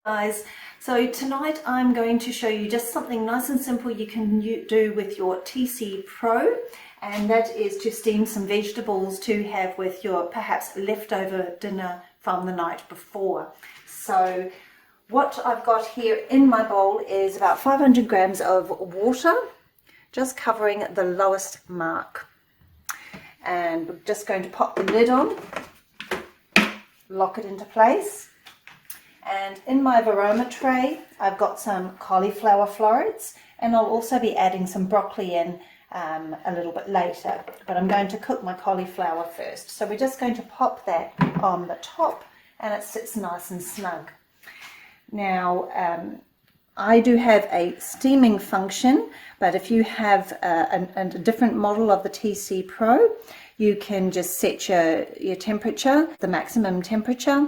Guys, so tonight I'm going to show you just something nice and simple you can do with your TC Pro, and that is to steam some vegetables to have with your perhaps leftover dinner from the night before. So what I've got here in my bowl is about 500 grams of water, just covering the lowest mark. And we're just going to pop the lid on, lock it into place. And in my varoma tray, I've got some cauliflower florets, and I'll also be adding some broccoli in a little bit later. But I'm going to cook my cauliflower first. So we're just going to pop that on the top, and it sits nice and snug. Now, I do have a steaming function, but if you have a different model of the TC Pro, you can just set your temperature, the maximum temperature,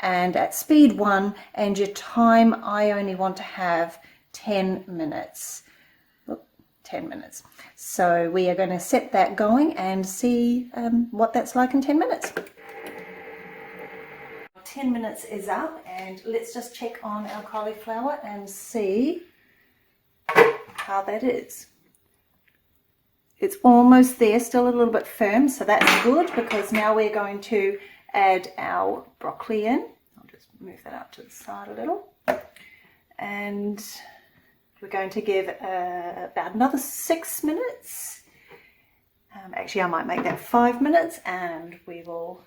and at speed 1, and your time I only want to have 10 minutes. 10 minutes. So we are going to set that going and see what that's like in 10 minutes. 10 minutes is up, and let's just check on our cauliflower and see how that is. It's almost there, still a little bit firm, so that's good, because now we're going to add our broccoli in. I'll just move that up to the side a little, and we're going to give about another 6 minutes. Actually, I might make that 5 minutes, and we will.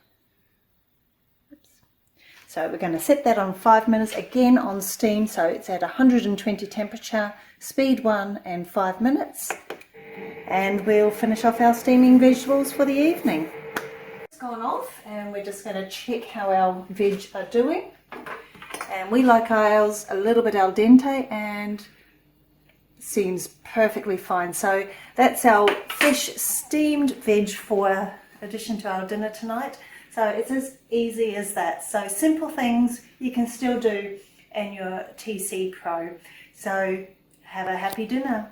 So we're going to set that on 5 minutes, again on steam, so it's at 120 temperature, speed 1 and 5 minutes. And we'll finish off our steaming vegetables for the evening. It's gone off, and we're just going to check how our veg are doing. And we like ours a little bit al dente, and seems perfectly fine. So that's our fresh steamed veg for addition to our dinner tonight. So it's as easy as that. So simple things you can still do in your TC Pro. So have a happy dinner.